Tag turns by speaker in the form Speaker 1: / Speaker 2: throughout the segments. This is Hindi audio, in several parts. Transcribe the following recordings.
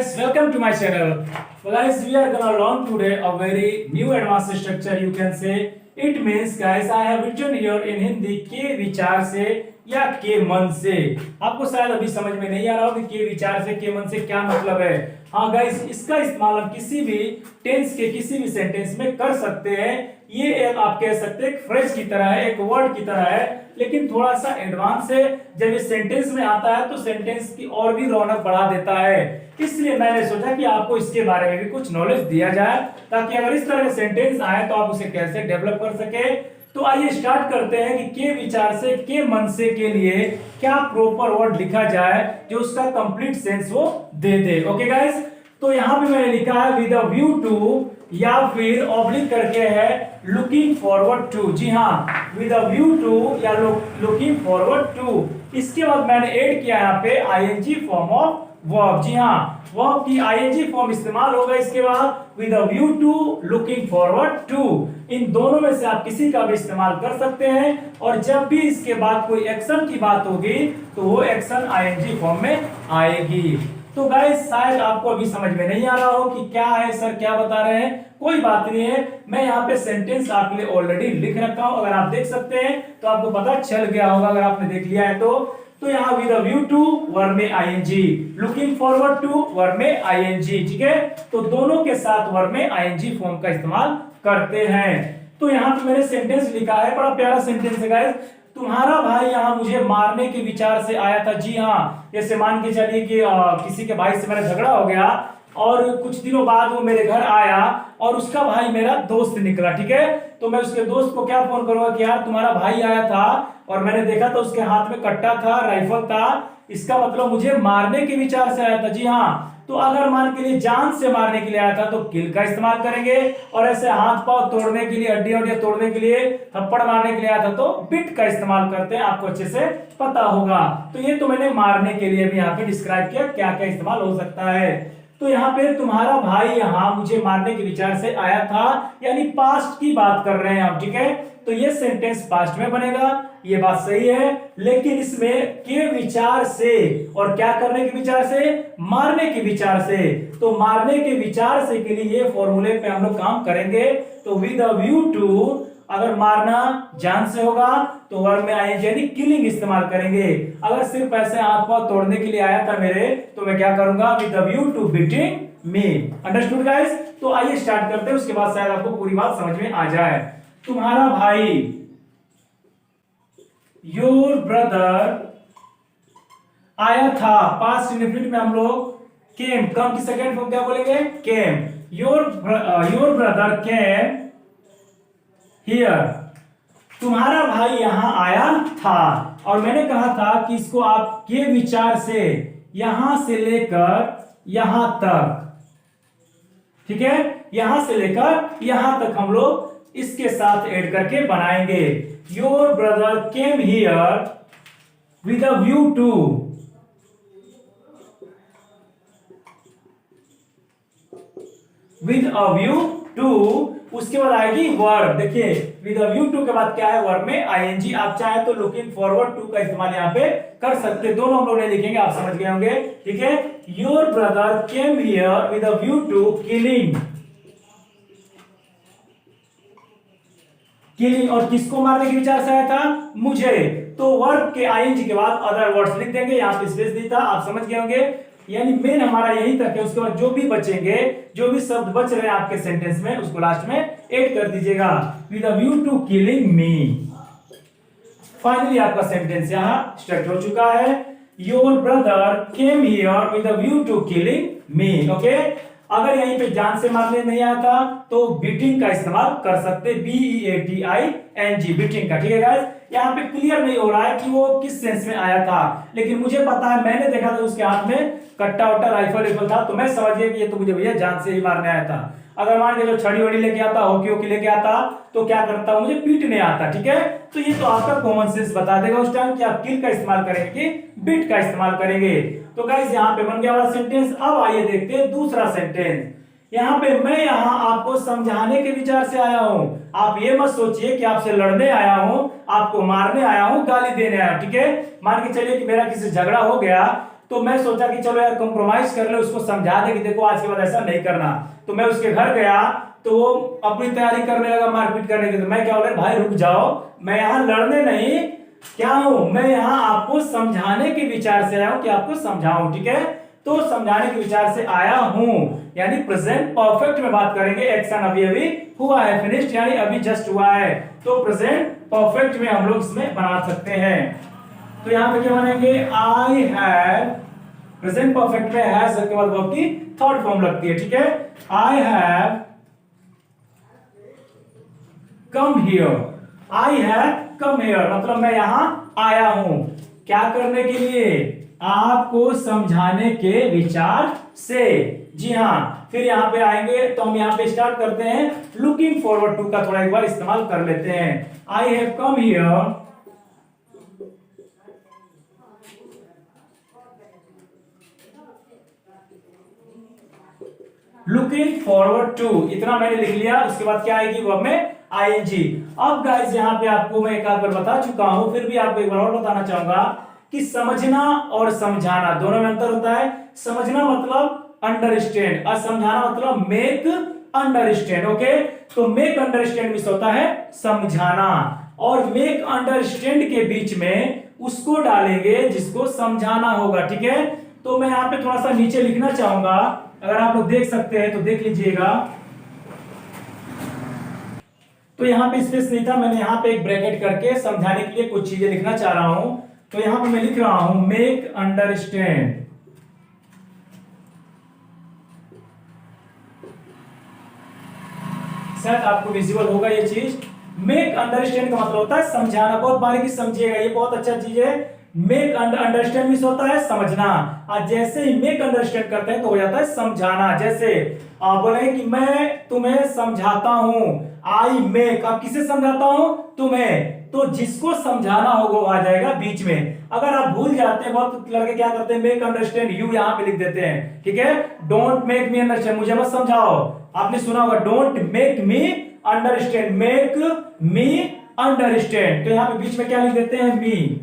Speaker 1: guys, welcome to my channel. Well guys, we are gonna learn today a very new advanced structure you can say. It means guys, I have written here in Hindi के विचार से या के मन से. आपको शायद अभी समझ में नहीं आ रहा हो कि के विचार से के मन से क्या मतलब है. हाँ गाइस, इसका इस्तेमाल हम किसी भी टेंस के किसी भी सेंटेंस में कर सकते हैं. ये एक आप कह सकते हैं एक फ्रेज की तरह है, एक वर्ड की तरह है, लेकिन थोड़ा सा एडवांस है. जब ये सेंटेंस में आता है तो सेंटेंस की और भी रौनक बढ़ा देता है. इसलिए मैंने सोचा कि आपको इसके बारे में भी कुछ नॉलेज दिया जाए, ताकि अगर इस तरह के सेंटेंस आए तो आप उसे कैसे डेवलप कर सके. तो आइए स्टार्ट करते हैं कि के विचार से के मन से के लिए क्या प्रॉपर वर्ड लिखा जाए जो उसका कंप्लीट सेंस वो दे दे. ओके गाइस, तो यहाँ पे मैंने लिखा है विद अ व्यू टू, या फिर ऑब्लिक करके है लुकिंग फॉरवर्ड टू. जी हाँ, विद अ व्यू टू या लुकिंग फॉरवर्ड टू. इसके बाद मैंने ऐड किया यहाँ पे आईएनजी फॉर्म ऑफ वर्ब. जी हाँ, वर्ब की आईएनजी फॉर्म इस्तेमाल होगा इसके बाद with a view to, looking forward to. इन दोनों में से आप किसी का भी इस्तेमाल कर सकते हैं, और जब भी इसके बाद कोई एक्शन की बात होगी तो वो एक्शन आईएनजी फॉर्म में आएगी. तो गाइस, शायद आपको अभी समझ में नहीं आ रहा हो कि क्या है सर, क्या बता रहे हैं. कोई बात नहीं है, मैं यहाँ पे सेंटेंस आपके लिए ऑलरेडी लिख रखा हूं. अगर आप देख सकते हैं तो आपको पता चल गया होगा अगर आपने देख लिया है तो यहाँ with a view to verb में ING, looking forward to verb में आईएनजी. ठीक है, तो दोनों के साथ वर्ब में आईएनजी फॉर्म का इस्तेमाल करते हैं. तो यहाँ पे मैंने सेंटेंस लिखा है, बड़ा प्यारा सेंटेंस है गाइस. तुम्हारा भाई यहाँ मुझे मारने के विचार से आया था. जी हाँ, जैसे मान के चलिए कि किसी के भाई से मेरा झगड़ा हो गया और कुछ दिनों बाद वो मेरे घर आया और उसका भाई मेरा दोस्त निकला. ठीक है, तो मैं उसके दोस्त को क्या फोन करूंगा कि यार तुम्हारा भाई आया था और मैंने देखा तो उसके हाथ में कट्टा था, राइफल था. इसका मतलब मुझे मारने के विचार से आया था. जी हाँ, तो अगर मान के लिए जान से मारने के लिए आया था तो किल का इस्तेमाल करेंगे, और ऐसे हाथ पांव तोड़ने के लिए, हड्डियां तोड़ने के लिए, थप्पड़ मारने के लिए आया था तो बिट का इस्तेमाल करते हैं. आपको अच्छे से पता होगा. तो ये तो मैंने मारने के लिए भी यहाँ पे डिस्क्राइब किया क्या क्या इस्तेमाल हो सकता है. तो यहाँ पे तुम्हारा भाई यहाँ मुझे मारने के विचार से आया था, यानी पास्ट की बात कर रहे हैं हम. ठीक है, तो ये सेंटेंस पास्ट में बनेगा, ये बात सही है. लेकिन इसमें के विचार से और क्या करने के विचार से, मारने के विचार से. तो मारने के विचार से के लिए ये फॉर्मूले पे हम लोग काम करेंगे. तो विद अ व्यू टू, अगर मारना जान से होगा तो वर्ब में आईएनजी यानी किलिंग इस्तेमाल करेंगे. अगर सिर्फ ऐसे हाथ पांव तोड़ने के लिए आया था मेरे, तो मैं क्या करूंगा with a view to beating me. Understood guys? तो आइए स्टार्ट करते हैं, उसके बाद शायद आपको पूरी बात समझ में आ जाए. तुम्हारा भाई, योर ब्रदर आया था. पास्ट इंडेफिनिट में हम लोग केम, कम की सेकंड फॉर्म क्या बोलेंगे, came. Your brother came here. तुम्हारा भाई यहां आया था, और मैंने कहा था कि इसको आप के विचार से यहां से लेकर यहां तक, ठीक है, यहां से लेकर यहां तक हम लोग इसके साथ ऐड करके बनाएंगे. Your brother came here with a view to, with a view to. उसके बाद आएगी वर्ब. देखिए, विद अ व्यू टू के बाद क्या है, वर्ब में आईएनजी. आप चाहे तो लुकिंग फॉरवर्ड टू का इस्तेमाल यहाँ पे कर सकते. दोनों हम लोग नहीं लिखेंगे, आप समझ गए होंगे. ठीक है, your brother came here with a view to killing. Killing, और किसको मारने के विचार से आया था, मुझे. तो वर्ब के आईएनजी के बाद अदर वर्ड्स लिख देंगे. यहाँ पे स्पेस नहीं था, आप समझ गए होंगे. यानी मेन हमारा यही तक है. उसके बाद जो भी बचेंगे, जो भी शब्द बच रहे हैं आपके सेंटेंस में, उसको लास्ट में ऐड कर दीजिएगा. With a view to killing me. Finally आपका सेंटेंस यहाँ स्ट्रक्चर हो चुका है. Your brother came here with a view to killing me. Okay, अगर यहीं पे जान से मारने नहीं आया था तो बीटिंग का इस्तेमाल कर सकते, BEATING, बीटिंग का. ठीक है गाइस, यहाँ पे क्लियर नहीं हो रहा है कि वो किस सेंस में आया था, लेकिन मुझे पता है, मैंने देखा था उसके हाथ में कट्टा वट्टा राइफल था, तो मैं समझ गया कि ये तो मुझे भैया जान से ही मारने आया था. अगर मान के जो छड़ी वड़ी लेके आता, हॉकी लेके आता, तो क्या करता, मुझे पीटने आता. ठीक है, तो ये तो आपका कॉमन सेंस बता देगा उस टाइम कि आप किल का इस्तेमाल करेंगे कि बिट का इस्तेमाल करेंगे. तो गाइस, यहाँ पे बन गया वाला सेंटेंस. अब आइए देखते हैं दूसरा सेंटेंस. यहाँ पे मैं यहाँ आपको समझाने के विचार से आया हूं. आप ये मत सोचिए कि आपसे लड़ने आया हूं, आपको मारने आया हूं, गाली देने आया हूं. ठीक है, मान के चलिए कि मेरा किसी झगड़ा हो गया तो मैं सोचा कि चलो यार कॉम्प्रोमाइज कर ले, उसको समझा दे कि देखो आज के बाद ऐसा नहीं करना। तो मैं उसके घर गया तो वो अपनी तैयारी करने लगा मारपीट करने की। तो मैं क्या बोल रहा, भाई रुक जाओ, मैं यहाँ लड़ने नहीं क्या हूं, मैं यहाँ आपको समझाने के विचार से आया हूं कि आपको समझाऊं, ठीक है। तो समझाने के विचार से आया हूं, यानी प्रेजेंट परफेक्ट में बात करेंगे। एक्शन अभी अभी हुआ है, फिनिश्ड यानी अभी जस्ट हुआ है, तो प्रेजेंट परफेक्ट में हम लोग इसमें बना सकते हैं। तो यहां पे क्या बनेंगे, आई हैव, प्रेजेंट परफेक्ट में हैज के बाद वर्ब की थर्ड फॉर्म लगती है, ठीक है। आई have come here, I have come here मतलब मैं यहां आया हूं, क्या करने के लिए, आपको समझाने के विचार से। जी हाँ, फिर यहां पे आएंगे तो हम यहां पे स्टार्ट करते हैं लुकिंग फॉरवर्ड टू का थोड़ा एक बार इस्तेमाल कर लेते हैं। I have come here looking forward to, इतना मैंने लिख लिया। उसके बाद क्या आएगी वर्ब में आईएनजी। अब गाइस यहाँ पे आपको मैं एक आध बार बता चुका हूं, फिर भी आपको एक बार और बताना चाहूंगा कि समझना और समझाना दोनों में अंतर होता है। समझना मतलब अंडरस्टैंड और समझाना मतलब मेक अंडरस्टैंड, ओके। तो मेक अंडरस्टैंड मिस होता है समझाना, और मेक अंडरस्टैंड के बीच में उसको डालेंगे जिसको समझाना होगा, ठीक है। तो मैं यहाँ पे थोड़ा सा नीचे लिखना चाहूंगा, अगर आप लोग देख सकते हैं तो देख लीजिएगा। तो यहाँ पे स्पेस नहीं था, मैंने यहाँ पे एक ब्रैकेट करके समझाने के लिए कुछ चीजें लिखना चाह रहा हूं। तो यहाँ पे मैं लिख रहा हूं मेक अंडरस्टैंड, शायद आपको विजिबल होगा ये चीज। मेक अंडरस्टैंड का मतलब होता है समझाना, बहुत बारीकी समझिएगा, ये बहुत अच्छा चीज है। मेक अंडरस्टैंड मीन्स होता है समझना, और जैसे ही मेक अंडरस्टैंड करते हैं तो हो जाता है समझाना। जैसे आप बोले कि मैं तुम्हें समझाता हूं, आई मेक, अब किसे समझाता हूं, तुम्हें, तो जिसको समझाना होगा वो आ जाएगा बीच में। अगर आप भूल जाते हैं, बहुत लड़के क्या करते हैं, मेक अंडरस्टैंड यू यहां पे लिख देते हैं, ठीक है। डोंट मेक मी अंडरस्टैंड, मुझे मत समझाओ, आपने सुना होगा don't make me understand, make me understand, तो यहां पे बीच में क्या लिख देते हैं, मी,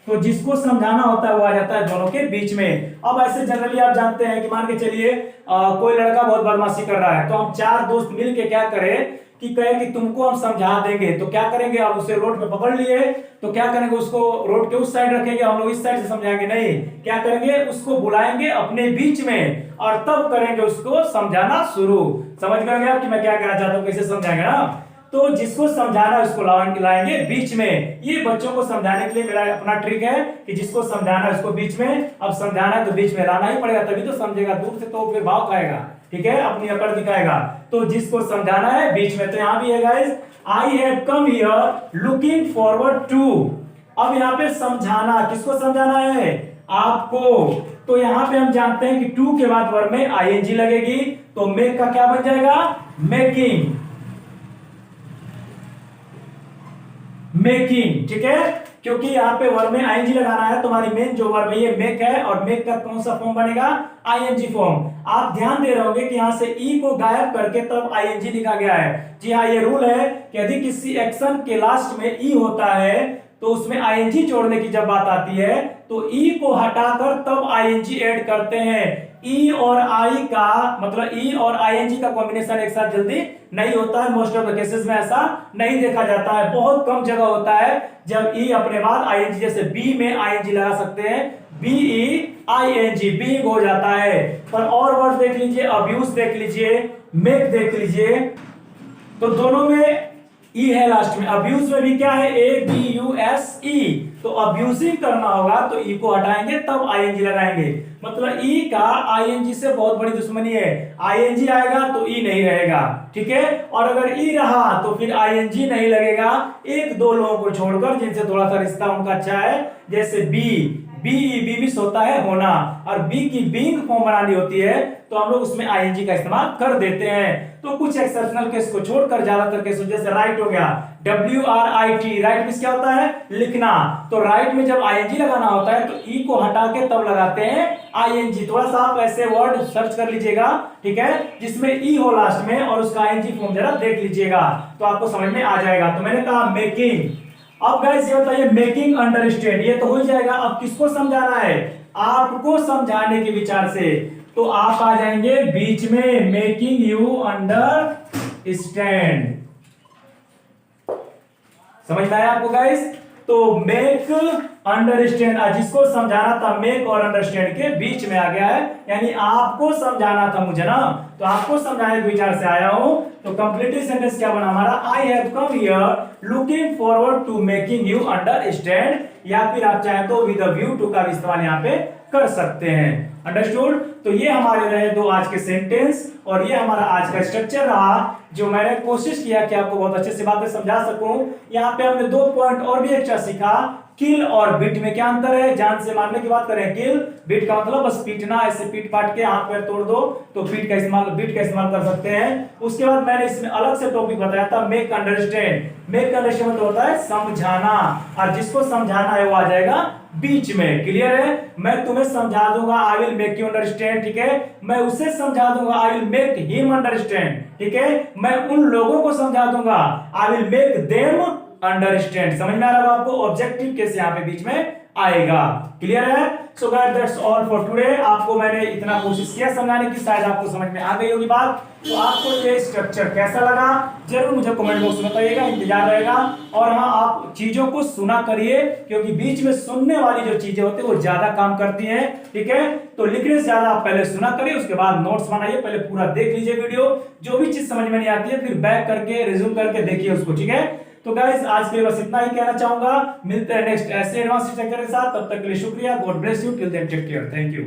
Speaker 1: तो जिसको समझाना होता है वो आ जाता है दोनों के बीच में। अब ऐसे जनरली आप जानते हैं कि मान के चलिए कोई लड़का बहुत बदमाशी कर रहा है, तो हम चार दोस्त मिलके क्या करें कि कहे कि तुमको हम समझा देंगे, तो क्या करेंगे, आप उसे रोड पे पकड़ लिए तो क्या करेंगे, उसको रोड के उस साइड रखेंगे, हम लोग इस साइड से समझाएंगे, नहीं, क्या करेंगे, उसको बुलाएंगे अपने बीच में और तब करेंगे उसको समझाना शुरू। समझ गए आप कि मैं क्या कहना चाहता हूँ, कैसे समझाएंगे ना। तो जिसको समझाना है उसको लाएंगे बीच में। ये बच्चों को समझाने के लिए मेरा अपना ट्रिक है कि जिसको समझाना है उसको बीच में, अब समझाना है तो बीच में लाना ही पड़ेगा, तभी तो समझेगा, दूर से तो फिर भाव खाएगा, ठीक है, अपनी अकड़ दिखाएगा। तो जिसको समझाना है बीच में, तो यहां भी है guys, I have come here looking forward to. अब यहाँ पे समझाना, किसको समझाना है, आपको। तो यहां पे हम जानते हैं कि टू के बाद वर्ब में आईएनजी लगेगी, तो मेक का क्या बन जाएगा, मेकिंग, मेकिंग, ठीक है। क्योंकि यहाँ पे वर्ब में आईएनजी लगाना है, तुम्हारी मेन जो वर्ब है ये मेक है, और मेक का कौन सा फॉर्म बनेगा, आईएनजी फॉर्म। आप ध्यान दे रहे होंगे कि यहाँ से ई को गायब करके तब आईएनजी लिखा गया है। जी हाँ, ये रूल है कि यदि किसी एक्शन के लास्ट में ई होता है तो उसमें आईएनजी जोड़ने की जब बात आती है तो ई को हटाकर तब आईएनजी ऐड करते हैं। ई और आई का मतलब ई और आईएनजी का कॉम्बिनेशन एक साथ जल्दी नहीं होता है, मोस्ट ऑफ द केसेस में ऐसा नहीं देखा जाता है। बहुत कम जगह होता है जब ई अपने बाद आईएनजी, जैसे बी में आईएनजी लगा सकते हैं, बी ई आईएनजी, बी हो जाता है। पर और वर्ड देख लीजिए, अब्यूज देख लीजिए, मेक देख लीजिए, तो दोनों में ई है लास्ट में। अब्यूज में भी क्या है, A B U S E, तो अब्यूजिंग करना होगा तो ई को हटाएंगे तब आईएनजी लगाएंगे। मतलब ई का आईएनजी से बहुत बड़ी दुश्मनी है, आईएनजी आएगा तो ई नहीं रहेगा, ठीक है। और अगर ई रहा तो फिर आईएनजी नहीं लगेगा, एक दो लोगों को छोड़कर जिनसे थोड़ा सा रिश्ता उनका अच्छा है, जैसे बी, बी मिस होता है होना, और बी की बीइंग फॉर्म बनानी होती है तो हम लोग उसमें आईएनजी का इस्तेमाल कर देते हैं। तो कुछ एक्सेप्शनल केस को छोड़कर ज्यादातर केस, जैसे राइट हो गया, WRIT, राइट मींस क्या होता है, लिखना, तो राइट में जब आईएनजी लगाना होता है तो ई को हटा के तब लगाते हैं आईएनजी। थोड़ा सा आप ऐसे वर्ड सर्च कर लीजिएगा, ठीक है, जिसमें ई हो लास्ट में और उसका आईएनजी फॉर्म जरा देख लीजिएगा तो आपको समझ में आ जाएगा। तो मैंने कहा मेकिंग। अब गाइस ये बताइए, मेकिंग अंडरस्टैंड, ये तो हो ही जाएगा। अब किसको समझाना है, आपको समझाने के विचार से, तो आप आ जाएंगे बीच में, मेकिंग यू अंडरस्टैंड। समझ में आया आपको गाइस? तो मेक अंडरस्टैंड, जिसको समझाना था मेक और अंडरस्टैंड के बीच में आ गया है, यानी आपको समझाना था मुझे ना, तो आपको समझाने के विचार से आया हूं। तो कंप्लीट सेंटेंस क्या बना हमारा? I have come here looking forward to making you understand, या फिर आप चाहे तो विद अ व्यू टू का इस्तेमाल यहां पे कर सकते हैं। अंडरस्टूड? तो ये हमारे रहे दो आज के सेंटेंस, और ये हमारा आज का स्ट्रक्चर रहा, जो मैंने कोशिश किया कि आपको बहुत अच्छे से बातें समझा सकूं। यहाँ पे हमने 2 पॉइंट और भी एक्स्ट्रा सीखा। किल और बिट में क्या अंतर है? जान से मारने की बात करें, किल, बिट का मतलब बस पीटना, ऐसे पीट पाट के हाथ पैर तोड़ दो, तो बिट का इस्तेमाल कर सकते हैं। उसके बाद मैंने इसमें अलग से टॉपिक बताया था, मेक अंडरस्टैंड। मेक अंडरस्टैंड मतलब होता है समझाना, और जिसको समझाना है वो आ जाएगा बीच में। क्लियर है? मैं तुम्हें समझा दूंगा, I will make you understand, ठीक है। मैं उसे समझा दूंगा, I will make him understand, ठीक है। मैं उन लोगों को समझा दूंगा, I will make them understand. समझ में आ रहा है आपको? ऑब्जेक्टिव कैसे यहाँ पे बीच में आएगा। क्लियर है? So guys that's all for today. आपको मैंने इतना कोशिश किया समझाने की, शायद आपको समझ में आ गई होगी बात। तो आपको ये स्ट्रक्चर कैसा लगा जरूर मुझे कमेंट बॉक्स में बताइएगा, इंतजार रहेगा। और हाँ, आप चीजों को सुना करिए, क्योंकि बीच में सुनने वाली जो चीजें होती है वो ज्यादा काम करती हैं, ठीक है। तो लिखने से ज्यादा आप पहले सुना करिए, उसके बाद नोट्स बनाइए, पहले पूरा देख लीजिए वीडियो, जो भी चीज समझ में नहीं आती है फिर बैक करके रिज्यूम करके देखिए उसको, ठीक है। तो गाइस आज के लिए बस इतना ही कहना चाहूंगा। मिलते हैं नेक्स्ट ऐसे एडवांस स्ट्रक्चर के साथ, तब तक के लिए शुक्रिया। God bless you, till then take care, thank you.